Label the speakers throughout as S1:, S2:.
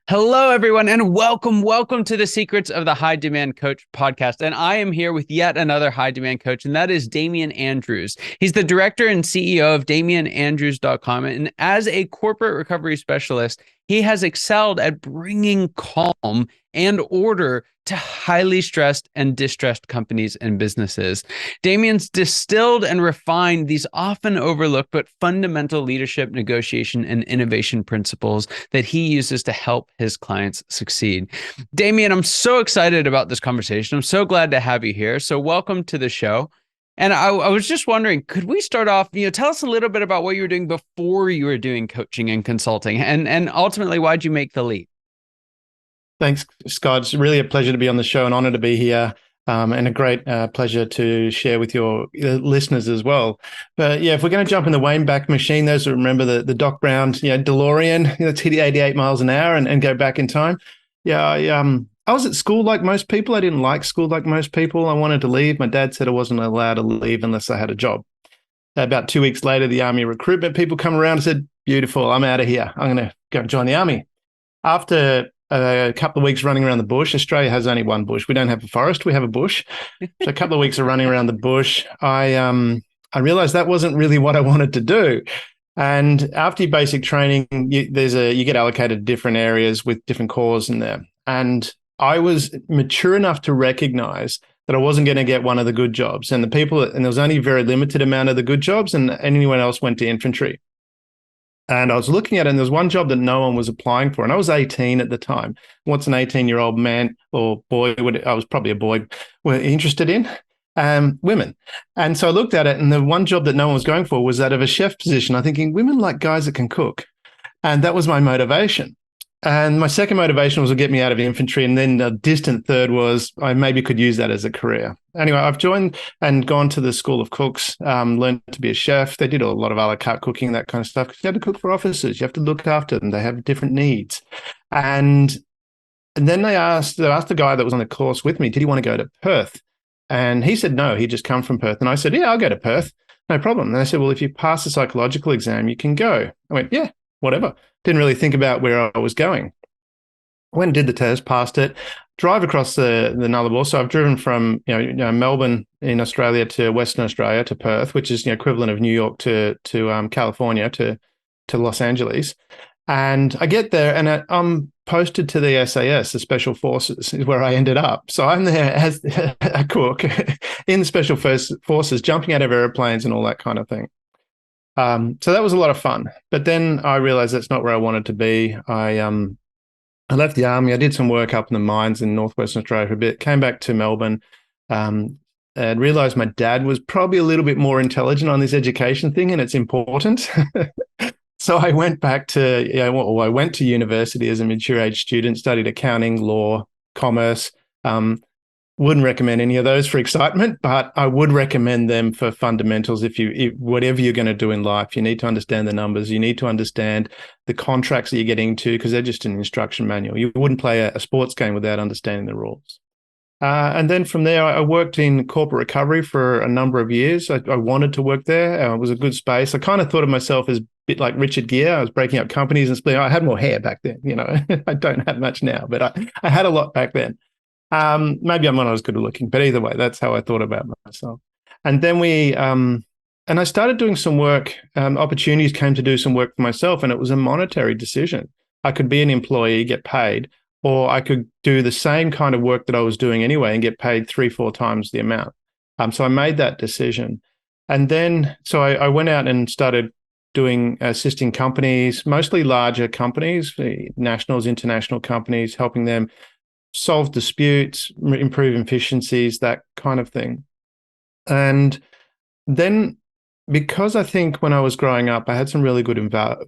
S1: Hello everyone, and welcome to the Secrets of the High Demand Coach podcast. And I am here with yet another high demand coach, and that is Damian Andrews. He's the director and CEO of DamianAndrews.com. And as a corporate recovery specialist, he has excelled at bringing calm and order to highly stressed and distressed companies and businesses. Damian's distilled and refined these often overlooked but fundamental leadership, negotiation, and innovation principles that he uses to help his clients succeed. Damian, I'm so excited about this conversation. I'm so glad to have you here. So welcome to the show. And I was just wondering, could we start off, tell us a little bit about what you were doing before you were doing coaching and consulting, and ultimately, why'd you make the leap?
S2: Thanks, Scott. It's really a pleasure to be on the show, an honor to be here, and a great pleasure to share with your listeners as well. But yeah, if we're going to jump in the Wayback Machine, those who remember the Doc Brown, DeLorean, it's hitting 88 miles an hour and go back in time. Yeah, I was at school like most people. I didn't like school like most people. I wanted to leave. My dad said I wasn't allowed to leave unless I had a job. About 2 weeks later, the Army recruitment people come around and said, beautiful, I'm out of here. I'm going to go join the Army. After a couple of weeks running around the bush. Australia has only one bush. We don't have a forest. We have a bush. So a couple of weeks of running around the bush, I realized that wasn't really what I wanted to do. And after your basic training, you get allocated different areas with different cores in there. And I was mature enough to recognize that I wasn't going to get one of the good jobs. And there was only a very limited amount of the good jobs, and anyone else went to infantry. And I was looking at it, and there was one job that no one was applying for. And I was 18 at the time. What's an 18-year-old man or boy, I was probably a boy, were interested in? Women. And so I looked at it, and the one job that no one was going for was that of a chef position. I'm thinking, women like guys that can cook. And that was my motivation. And my second motivation was to get me out of infantry. And then the distant third was I maybe could use that as a career. Anyway, I've joined and gone to the School of Cooks, learned to be a chef. They did a lot of a la carte cooking, that kind of stuff. You have to cook for officers. You have to look after them. They have different needs. And then they asked the guy that was on the course with me, did he want to go to Perth? And he said, no, he'd just come from Perth. And I said, yeah, I'll go to Perth. No problem. And they said, well, if you pass the psychological exam, you can go. I went, yeah, whatever. Didn't really think about where I was going. Went and did the test, passed it, drive across the Nullarbor. So I've driven from Melbourne in Australia to Western Australia to Perth, which is the equivalent of New York to California to Los Angeles. And I get there and I'm posted to the SAS, the Special Forces, is where I ended up. So I'm there as a cook in the Special Forces, jumping out of airplanes and all that kind of thing. So that was a lot of fun. But then I realized that's not where I wanted to be. I left the Army. I did some work up in the mines in northwestern Australia for a bit, came back to Melbourne, and realized my dad was probably a little bit more intelligent on this education thing, and it's important. So I went back to, I went to university as a mature age student, studied accounting, law, commerce. Wouldn't recommend any of those for excitement, but I would recommend them for fundamentals. If whatever you're going to do in life, you need to understand the numbers. You need to understand the contracts that you're getting into, because they're just an instruction manual. You wouldn't play a sports game without understanding the rules. And then from there, I worked in corporate recovery for a number of years. I wanted to work there. It was a good space. I kind of thought of myself as a bit like Richard Gere. I was breaking up companies and splitting. I had more hair back then. I don't have much now, but I had a lot back then. Maybe I'm not as good at looking, but either way, that's how I thought about myself. And then I started doing some work. Opportunities came to do some work for myself, and it was a monetary decision. I could be an employee, get paid, or I could do the same kind of work that I was doing anyway and get paid 3-4 times the amount. So I made that decision. And then, so I went out and started assisting companies, mostly larger companies, nationals, international companies, helping them solve disputes, improve efficiencies, that kind of thing. And then, because I think when I was growing up, I had some really good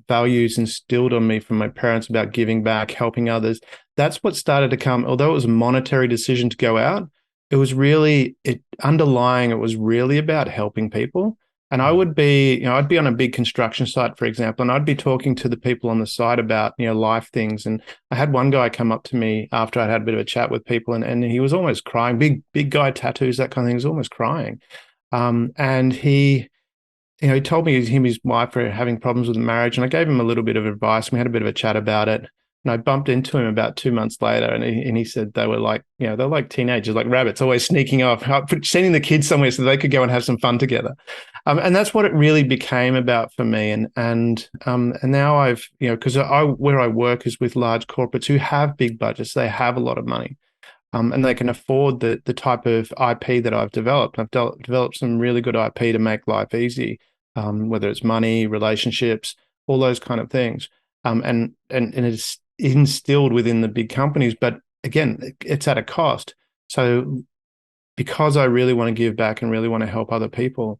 S2: values instilled on me from my parents about giving back, helping others. That's what started to come, although it was a monetary decision to go out, it was really, it was really about helping people. And I would be, I'd be on a big construction site, for example, and I'd be talking to the people on the site about, life things. And I had one guy come up to me after I'd had a bit of a chat with people, and he was almost crying, big guy, tattoos, that kind of thing. He was almost crying. And he told me him and his wife were having problems with marriage, and I gave him a little bit of advice. We had a bit of a chat about it. And I bumped into him about 2 months later, and he said they were like, they're like teenagers, like rabbits, always sneaking off, sending the kids somewhere so they could go and have some fun together. And that's what it really became about for me. And now I've, because where I work is with large corporates who have big budgets, they have a lot of money. And they can afford the type of IP that I've developed. I've developed some really good IP to make life easy, whether it's money, relationships, all those kind of things. And it's instilled within the big companies, but again, it's at a cost. So because I really want to give back and really want to help other people,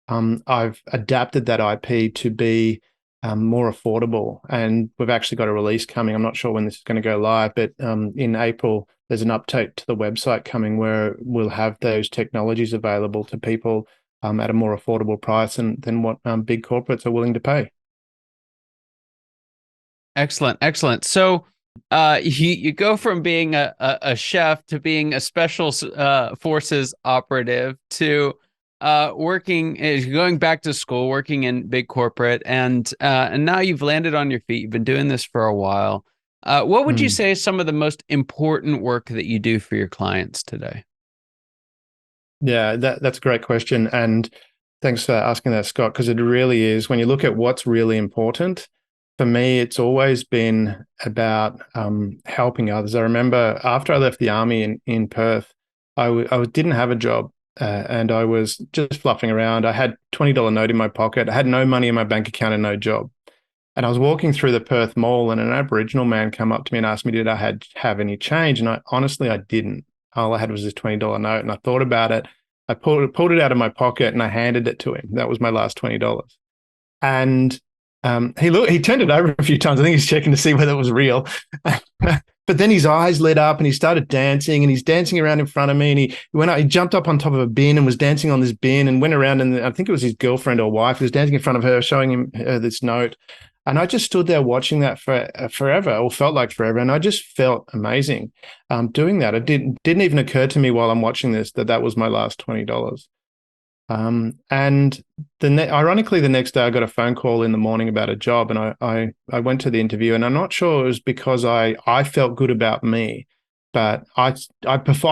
S2: I've adapted that IP to be more affordable. And we've actually got a release coming. I'm not sure when this is going to go live, but in April, there's an update to the website coming where we'll have those technologies available to people at a more affordable price than what big corporates are willing to pay.
S1: Excellent, excellent. So you go from being a chef to being a special forces operative to going back to school, working in big corporate, and now you've landed on your feet. You've been doing this for a while. What would you say is some of the most important work that you do for your clients today?
S2: Yeah, that's a great question. And thanks for asking that, Scott, because it really is. When you look at what's really important, for me, it's always been about helping others. I remember after I left the army in Perth, I didn't have a job and I was just fluffing around. I had $20 note in my pocket. I had no money in my bank account and no job. And I was walking through the Perth Mall and an Aboriginal man came up to me and asked me, did I have any change? And I didn't. All I had was this $20 note. And I thought about it. I pulled it out of my pocket and I handed it to him. That was my last $20. And he turned it over a few times. I think he's checking to see whether it was real. But then his eyes lit up and he started dancing and he's dancing around in front of me. And he went out, he jumped up on top of a bin and was dancing on this bin and went around. And I think it was his girlfriend or wife who was dancing in front of her, showing her this note. And I just stood there watching that for forever, or felt like forever. And I just felt amazing doing that. It didn't even occur to me while I'm watching this that was my last $20. And ironically, the next day I got a phone call in the morning about a job, and I went to the interview, and I'm not sure it was because I felt good about me, but I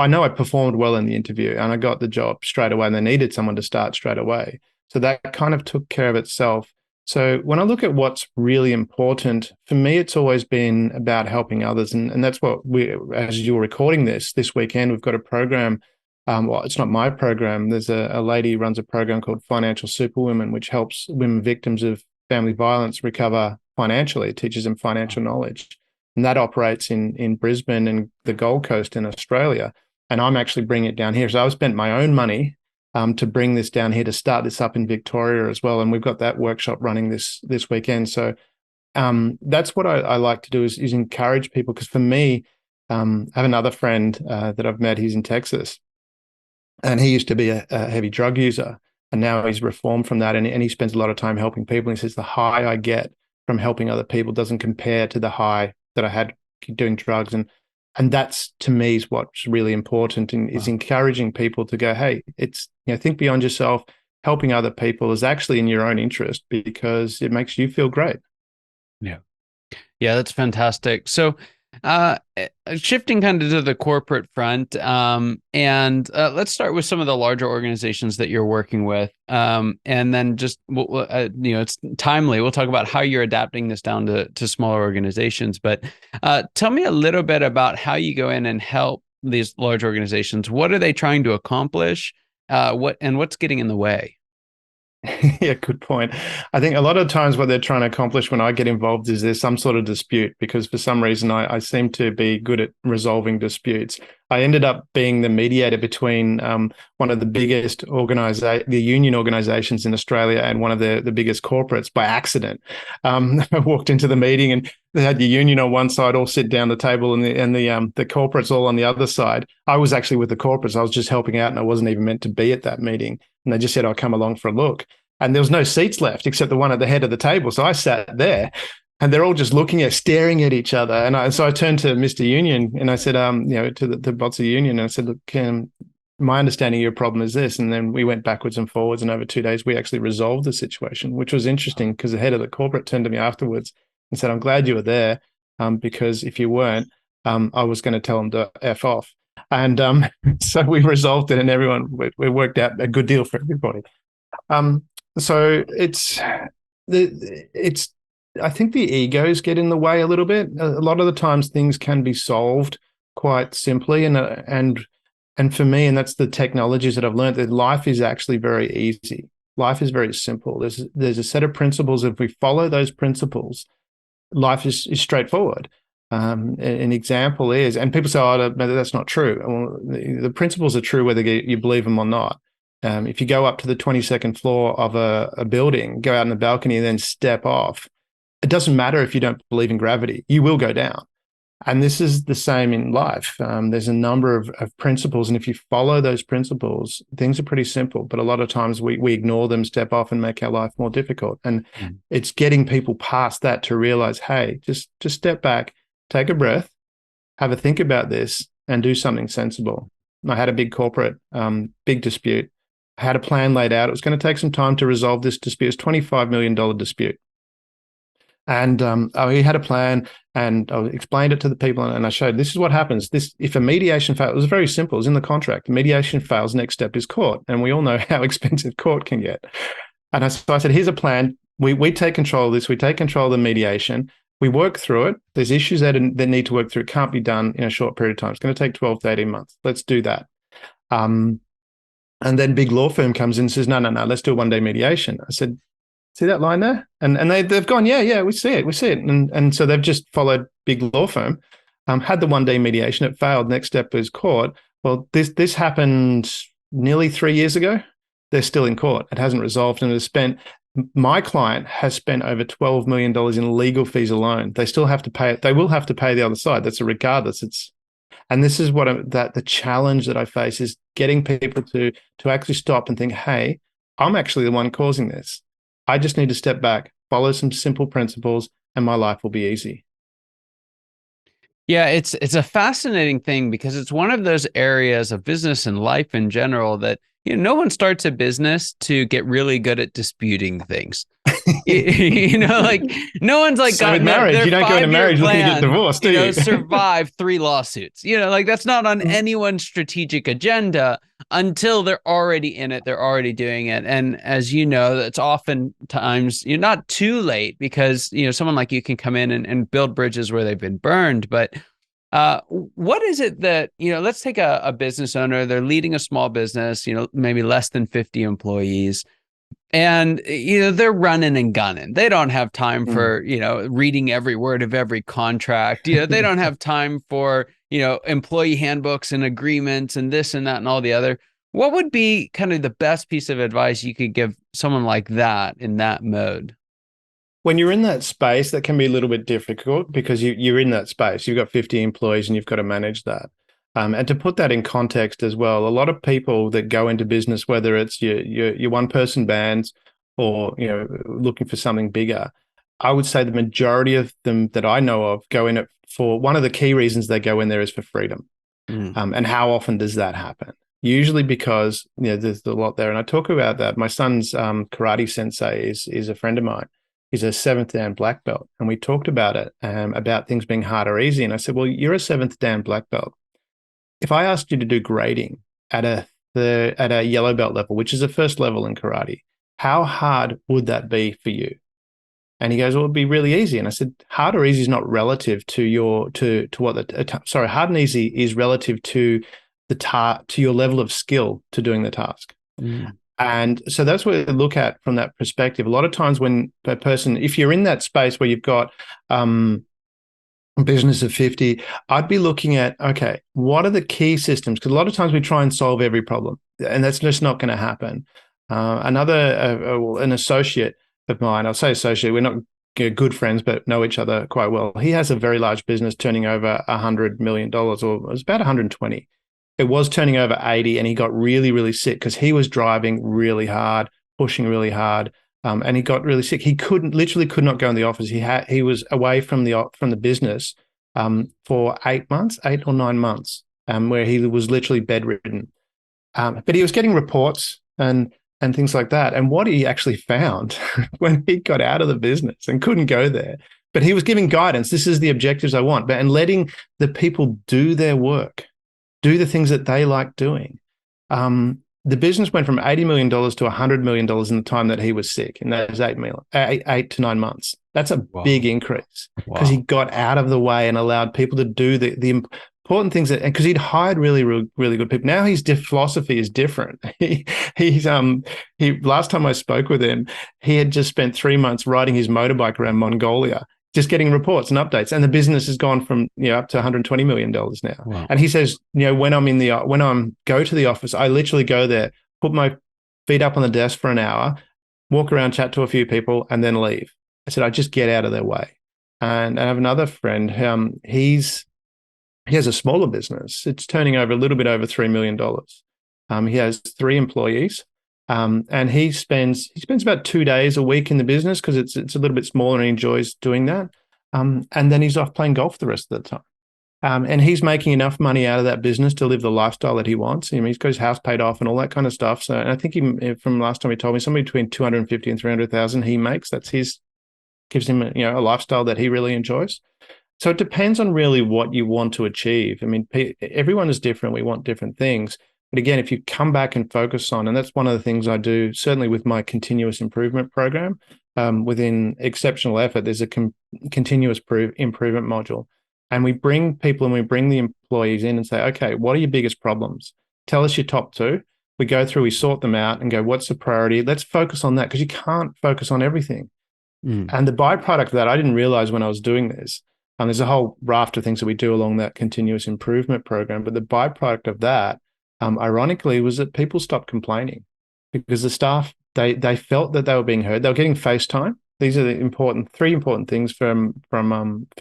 S2: know I performed well in the interview, and I got the job straight away, and they needed someone to start straight away. So that kind of took care of itself. So when I look at what's really important, for me, it's always been about helping others. And that's what as you're recording this weekend, we've got a program. Well, it's not my program. There's a lady who runs a program called Financial Superwomen, which helps women victims of family violence recover financially. It teaches them financial knowledge. And that operates in Brisbane and the Gold Coast in Australia. And I'm actually bringing it down here. So I've spent my own money to bring this down here, to start this up in Victoria as well. And we've got that workshop running this weekend. So that's what I like to do is encourage people. Because for me, I have another friend that I've met. He's in Texas. And he used to be a heavy drug user. And now he's reformed from that. And he spends a lot of time helping people. And he says the high I get from helping other people doesn't compare to the high that I had doing drugs. And that's, to me, is what's really important, and is encouraging people to go, hey, it's, think beyond yourself. Helping other people is actually in your own interest because it makes you feel great.
S1: Yeah. Yeah, that's fantastic. So shifting kind of to the corporate front, and let's start with some of the larger organizations that you're working with, and then just it's timely. We'll talk about how you're adapting this down to smaller organizations. But tell me a little bit about how you go in and help these large organizations. What are they trying to accomplish? What's getting in the way?
S2: Yeah, good point. I think a lot of times what they're trying to accomplish when I get involved is there's some sort of dispute, because for some reason I seem to be good at resolving disputes. I ended up being the mediator between one of the biggest the union organizations in Australia and one of the biggest corporates by accident. I walked into the meeting and they had the union on one side, all sit down the table, and the corporates all on the other side. I was actually with the corporates. I was just helping out, and I wasn't even meant to be at that meeting. And they just said, I'll come along for a look. And there was no seats left except the one at the head of the table. So I sat there and they're all just staring at each other. And so I turned to Mr. Union and I said, to the boss of the union, and I said, look, my understanding of your problem is this. And then we went backwards and forwards. And over 2 days, we actually resolved the situation, which was interesting because the head of the corporate turned to me afterwards and said, I'm glad you were there. because if you weren't, I was going to tell them to F off. And so we resolved it, and we worked out a good deal for everybody. So it's I think the egos get in the way a little bit. A lot of the times things can be solved quite simply, and for me, and that's the technologies that I've learned, that life is actually very easy. Life is very simple. There's a set of principles. If we follow those principles, life is straightforward. An example is, and people say, "Oh, that's not true." Well, the principles are true whether you believe them or not. If you go up to the 22nd floor of a building, go out on the balcony, and then step off, it doesn't matter if you don't believe in gravity. You will go down. And this is the same in life. There's a number of principles, and if you follow those principles, things are pretty simple. But a lot of times we ignore them, step off, and make our life more difficult. And it's getting people past that to realize, hey, just step back, take a breath, have a think about this, and do something sensible. I had a big corporate, big dispute. I had a plan laid out. It was going to take some time to resolve this dispute. It was $25 million dispute. And he had a plan, and I explained it to the people, and I showed, this is what happens. If a mediation fails, it was very simple. It was in the contract. Mediation fails, next step is court. And we all know how expensive court can get. And so I said, here's a plan. We take control of this. We take control of the mediation. We work through it. There's issues that need to work through. It can't be done in a short period of time. It's going to take 12 to 18 months. Let's do that. And then big law firm comes in and says, no, let's do a one-day mediation. I said, see that line there? And they've gone, yeah, we see it. And so they've just followed big law firm, had the one-day mediation. It failed. Next step was court. Well, this happened nearly 3 years ago. They're still in court. It hasn't resolved, and my client has spent over $12 million in legal fees alone. They still have to pay it. They will have to pay the other side. That's a regardless. And this is the challenge that I face is getting people to actually stop and think, hey, I'm actually the one causing this. I just need to step back, follow some simple principles, and my life will be easy.
S1: Yeah, it's a fascinating thing because it's one of those areas of business and life in general that no one starts a business to get really good at disputing things. Like no one's like
S2: got marriage. You don't go into marriage looking to get divorced, do you?
S1: Survive 3 lawsuits. Like that's not on anyone's strategic agenda until they're already in it. They're already doing it. And as you know, it's oftentimes you're not too late because someone like you can come in and build bridges where they've been burned. But what is it that, let's take a business owner, they're leading a small business, maybe less than 50 employees. And, they're running and gunning. They don't have time for, reading every word of every contract. They don't have time for, employee handbooks and agreements and this and that and all the other. What would be kind of the best piece of advice you could give someone like that in that mode?
S2: When you're in that space, that can be a little bit difficult because you're in that space. You've got 50 employees and you've got to manage that. And to put that in context as well, a lot of people that go into business, whether it's your one-person bands or looking for something bigger, I would say the majority of them that I know of go in it for one of the key reasons they go in there is for freedom. And how often does that happen? Usually because there's a lot there, and I talk about that. My son's karate sensei is a friend of mine. He's a 7th Dan black belt, and we talked about it, about things being hard or easy. And I said, well, you're a 7th Dan black belt. If I asked you to do grading at a yellow belt level, which is the first level in karate, how hard would that be for you? And he goes, well, it'd be really easy. And I said, hard or easy is not relative to hard and easy is relative to to your level of skill to doing the task. And so that's what we look at from that perspective. A lot of times when a person, if you're in that space where you've got a business of 50, I'd be looking at, okay, what are the key systems? Because a lot of times we try and solve every problem, and that's just not going to happen. An associate of mine, I'll say associate, we're not good friends, but know each other quite well. He has a very large business turning over $100 million, or it was about 120. It was turning over 80, and he got really, really sick because he was driving really hard, pushing really hard, and he got really sick. He literally could not go in the office. He was away from the business for 8 or 9 months, where he was literally bedridden. But he was getting reports and things like that. And what he actually found when he got out of the business and couldn't go there But he was giving guidance. This is the objectives I want, and letting the people do their work, do the things that they like doing. The business went from $80 million to $100 million in the time that he was sick, in those 8 to 9 months. That's a big increase because he got out of the way and allowed people to do the important things, that, because he'd hired really, really, really good people. Now his philosophy is different. He last time I spoke with him, he had just spent 3 months riding his motorbike around Mongolia, just getting reports and updates, and the business has gone from up to $120 million now. Wow. And he says, when I'm go to the office, I literally go there, put my feet up on the desk for an hour, walk around, chat to a few people, and then leave. I said, I just get out of their way. And I have another friend. He has a smaller business. It's turning over a little bit over $3 million. He has 3 employees. And he spends about 2 days a week in the business because it's a little bit smaller and he enjoys doing that. And then he's off playing golf the rest of the time. And he's making enough money out of that business to live the lifestyle that he wants. He's got his house paid off and all that kind of stuff. So, and I think from last time he told me, somewhere between 250 and 300,000 he makes. Gives him a lifestyle that he really enjoys. So it depends on really what you want to achieve. I mean, everyone is different. We want different things. But again, if you come back and focus on, and that's one of the things I do, certainly with my continuous improvement program, within Exceptional Effort, there's a continuous improvement module. And we bring people and we bring the employees in and say, okay, what are your biggest problems? Tell us your top 2. We go through, we sort them out and go, what's the priority? Let's focus on that, because you can't focus on everything. And the byproduct of that, I didn't realize when I was doing this, and there's a whole raft of things that we do along that continuous improvement program, but the byproduct of that, ironically, was that people stopped complaining, because the staff, they felt that they were being heard. They were getting FaceTime. These are the 3 important things for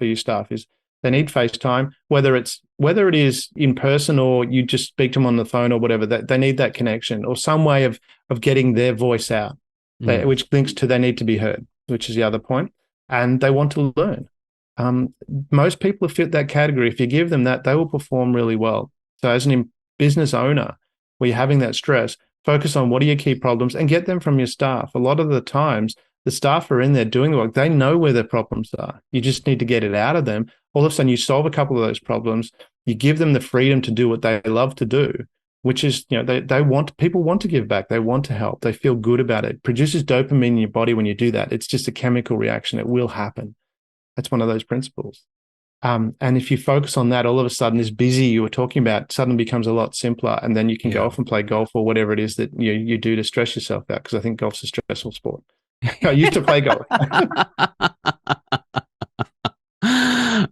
S2: you staff is they need FaceTime, whether it is in person or you just speak to them on the phone or whatever. They need that connection or some way of getting their voice out, which links to they need to be heard, which is the other point. And they want to learn. Most people fit that category. If you give them that, they will perform really well. So as a business owner, where you're having that stress, focus on what are your key problems and get them from your staff. A lot of the times, the staff are in there doing the work. They know where their problems are. You just need to get it out of them. All of a sudden, you solve a couple of those problems. You give them the freedom to do what they love to do, which is, people want to give back. They want to help. They feel good about it. It produces dopamine in your body when you do that. It's just a chemical reaction. It will happen. That's one of those principles. And if you focus on that, all of a sudden, this busy you were talking about suddenly becomes a lot simpler. And then you can go off and play golf or whatever it is that you do to stress yourself out, because I think golf's a stressful sport. I used to play golf.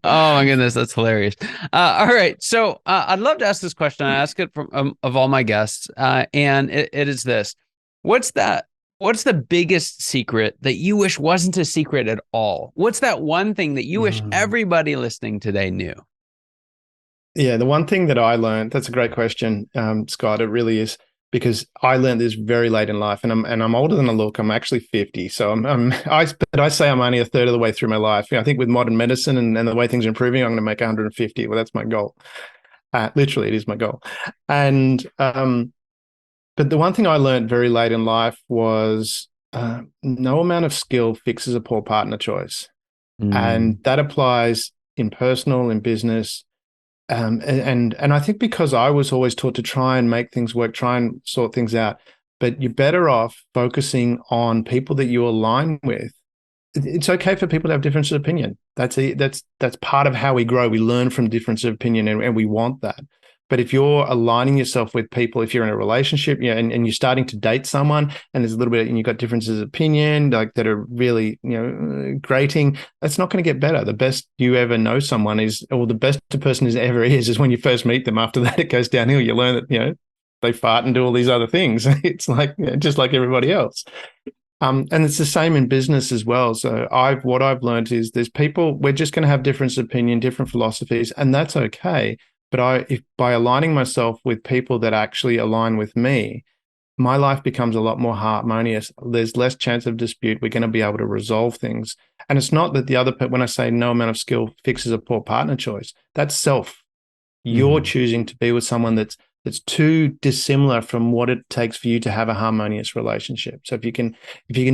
S1: Oh my goodness, that's hilarious. All right, so I'd love to ask this question. I ask it from of all my guests, and it is this: What's the biggest secret that you wish wasn't a secret at all? What's that one thing that you wish everybody listening today knew?
S2: Yeah, the one thing that I learned, that's a great question, Scott. It really is, because I learned this very late in life, and I'm older than I look. I'm actually 50, so I say I'm only a third of the way through my life. I think with modern medicine and the way things are improving, I'm going to make 150. Well, that's my goal. Literally, it is my goal. And but the one thing I learned very late in life was no amount of skill fixes a poor partner choice. And that applies in personal, in business. And I think because I was always taught to try and make things work, try and sort things out, but you're better off focusing on people that you align with. It's okay for people to have differences of opinion. That's part of how we grow. We learn from differences of opinion, and we want that. But if you're aligning yourself with people, if you're in a relationship, and you're starting to date someone, and there's a little bit, and you've got differences of opinion, like that are really, grating, that's not going to get better. The best you ever know someone is, or the best a person ever is when you first meet them. After that, it goes downhill. You learn that, they fart and do all these other things. It's like, just like everybody else. And it's the same in business as well. So what I've learned is there's people, we're just going to have different opinion, different philosophies, and that's okay. But if by aligning myself with people that actually align with me, my life becomes a lot more harmonious. There's less chance of dispute. We're going to be able to resolve things. And it's not that when I say no amount of skill fixes a poor partner choice, that's self. You're choosing to be with someone that's it's too dissimilar from what it takes for you to have a harmonious relationship. So if you can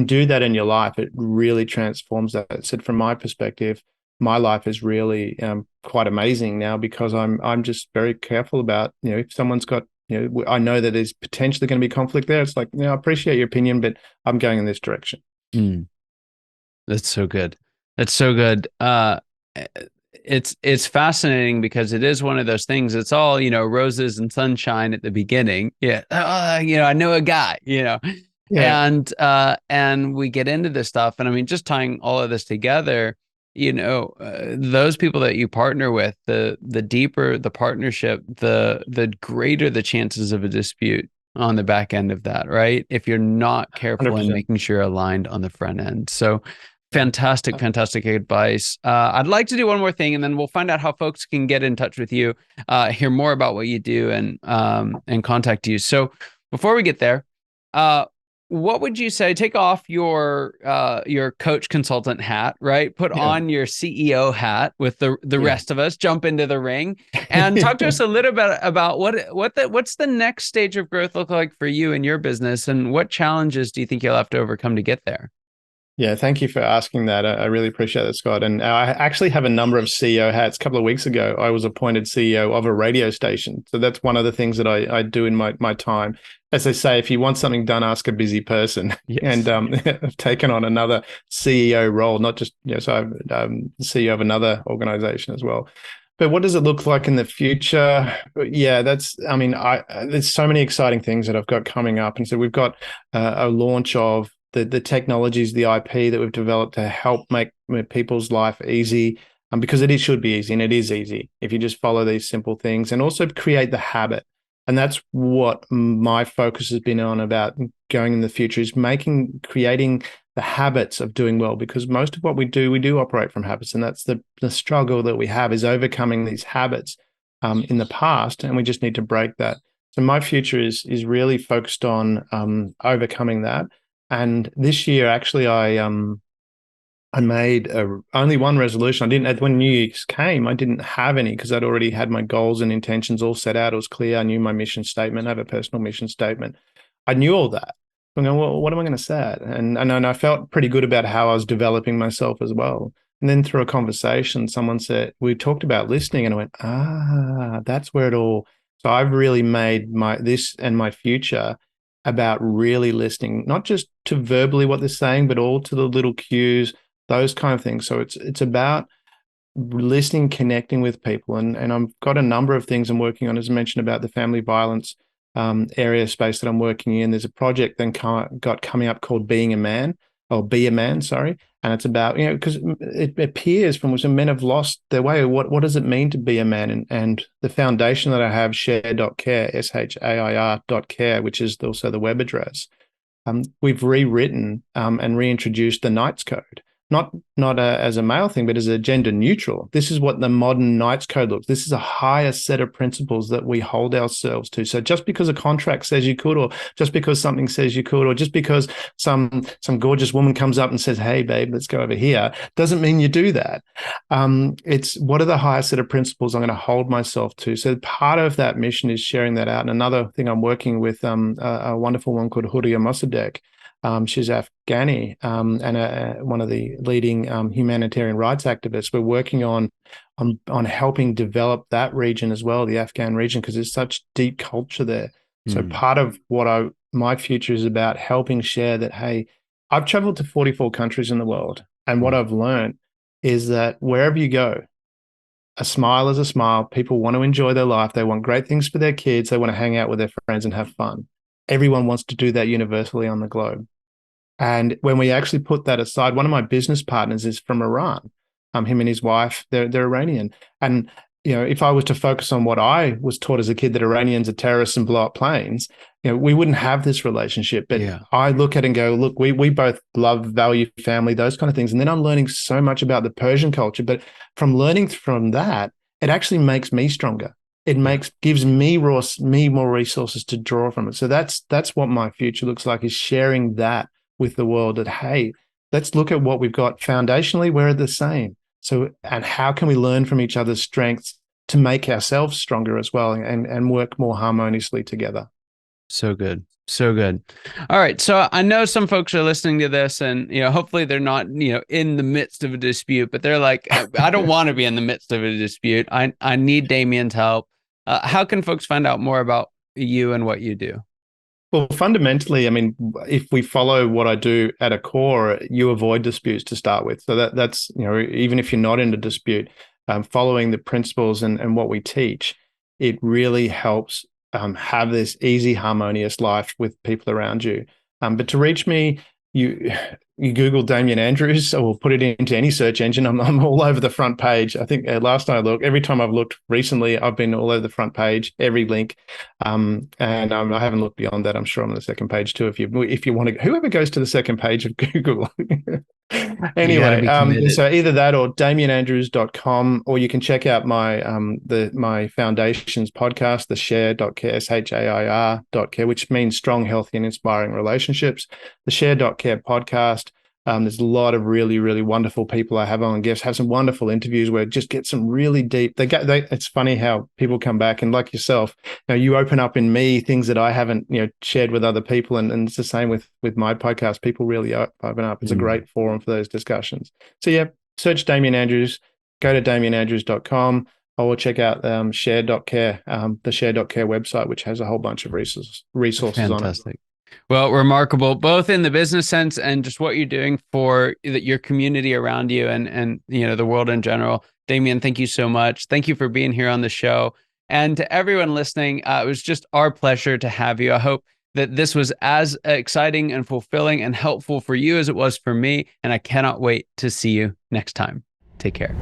S2: do that in your life, it really transforms that. So from my perspective, my life is really quite amazing now, because I'm just very careful about, if someone's got, I know that there's potentially going to be conflict there. It's like, I appreciate your opinion, but I'm going in this direction.
S1: Mm, that's so good. That's so good. It's fascinating because it is one of those things. It's all, roses and sunshine at the beginning. Yeah. I know a guy,
S2: Yeah,
S1: and we get into this stuff. And I mean, just tying all of this together, those people that you partner with, the deeper the partnership, the greater the chances of a dispute on the back end of that, right? If you're not careful in
S2: 100%.
S1: making sure you're aligned on the front end. So fantastic, fantastic advice. I'd like to do one more thing, and then we'll find out how folks can get in touch with you, hear more about what you do, and contact you. So before we get there, what would you say? Take off your coach consultant hat, right? Put
S2: Yeah.
S1: on your CEO hat with the
S2: Yeah.
S1: rest of us. Jump into the ring and talk to us a little bit about what's the next stage of growth look like for you and your business, and what challenges do you think you'll have to overcome to get there?
S2: Yeah, thank you for asking that. I really appreciate it, Scott. And I actually have a number of CEO hats. A couple of weeks ago, I was appointed CEO of a radio station. So that's one of the things that I do in my time. As they say, if you want something done, ask a busy person.
S1: Yes.
S2: And I've taken on another CEO role, not just, so I'm CEO of another organization as well. But what does it look like in the future? Yeah, there's so many exciting things that I've got coming up. And so we've got a launch of the technologies, the IP that we've developed to help make people's life easy, because it should be easy, and it is easy if you just follow these simple things, and also create the habit. And that's what my focus has been on about going in the future, is creating the habits of doing well, because most of what we do operate from habits. And that's the struggle that we have, is overcoming these habits in the past. And we just need to break that. So my future is really focused on overcoming that. And this year, actually, I made only one resolution. I didn't, when New Year's came, I didn't have any, because I'd already had my goals and intentions all set out. It was clear. I knew my mission statement. I have a personal mission statement. I knew all that. I'm going, well, what am I going to say? And I felt pretty good about how I was developing myself as well. And then through a conversation, someone said, we talked about listening, and I went, that's where it all. So I've really made this and my future about really listening, not just to verbally what they're saying, but all to the little cues, those kind of things. So it's about listening, connecting with people. And I've got a number of things I'm working on, as I mentioned, about the family violence area space that I'm working in. There's a project then got coming up called Being a Man, or Be a Man, sorry. And it's about, because it appears from some men have lost their way. What does it mean to be a man? And the foundation that I have, share.care, SHAIR.care, which is also the web address, we've rewritten and reintroduced the Knights Code. Not as a male thing, but as a gender neutral. This is what the modern Knights Code looks. This is a higher set of principles that we hold ourselves to. So just because a contract says you could, or just because something says you could, or just because some gorgeous woman comes up and says, "Hey, babe, let's go over here," doesn't mean you do that. It's what are the higher set of principles I'm going to hold myself to. So part of that mission is sharing that out. And another thing I'm working with a wonderful one called Huria Mossadegh. She's Afghani and one of the leading humanitarian rights activists. We're working on helping develop that region as well, the Afghan region, because there's such deep culture there. So part of what my future is about helping share that, hey, I've traveled to 44 countries in the world. And what I've learned is that wherever you go, a smile is a smile. People want to enjoy their life. They want great things for their kids. They want to hang out with their friends and have fun. Everyone wants to do that universally on the globe. And when we actually put that aside, one of my business partners is from Iran. Him and his wife, they're Iranian. And if I was to focus on what I was taught as a kid, that Iranians are terrorists and blow up planes, we wouldn't have this relationship. But I look at it and go, look, we both love, value family, those kind of things. And then I'm learning so much about the Persian culture. But from learning from that, it actually makes me stronger. It gives me more resources to draw from it. So that's what my future looks like, is sharing that with the world, that, hey, let's look at what we've got foundationally. We're the same. So, and how can we learn from each other's strengths to make ourselves stronger as well, and work more harmoniously together.
S1: So good. So good. All right. So I know some folks are listening to this and, hopefully they're not, in the midst of a dispute, but they're like, I don't want to be in the midst of a dispute. I need Damian's help. How can folks find out more about you and what you do?
S2: Well, fundamentally, I mean, if we follow what I do at a core, you avoid disputes to start with. So that's, even if you're not in a dispute, following the principles and what we teach, it really helps have this easy, harmonious life with people around you. But to reach me, you Google Damian Andrews, or put it into any search engine. I'm all over the front page. I think last time I looked, every time I've looked recently, I've been all over the front page, every link. And I haven't looked beyond that. I'm sure I'm on the second page too. If you want to, whoever goes to the second page of Google. Anyway, so either that or damianandrews.com, or you can check out my my foundation's podcast, the share.care, shair.care, which means strong, healthy, and inspiring relationships. The share.care podcast. There's a lot of really, really wonderful people I have on guests, have some wonderful interviews where just get some really deep. It's funny how people come back, and like yourself, you open up in me things that I haven't, shared with other people, and it's the same with my podcast. People really open up. It's a great forum for those discussions. So yeah, search Damian Andrews, go to damianandrews.com, or check out share.care, the share.care website, which has a whole bunch of resources
S1: Fantastic.
S2: on it.
S1: Well, remarkable, both in the business sense and just what you're doing for your community around you and the world in general. Damian, thank you so much. Thank you for being here on the show. And to everyone listening, it was just our pleasure to have you. I hope that this was as exciting and fulfilling and helpful for you as it was for me. And I cannot wait to see you next time. Take care.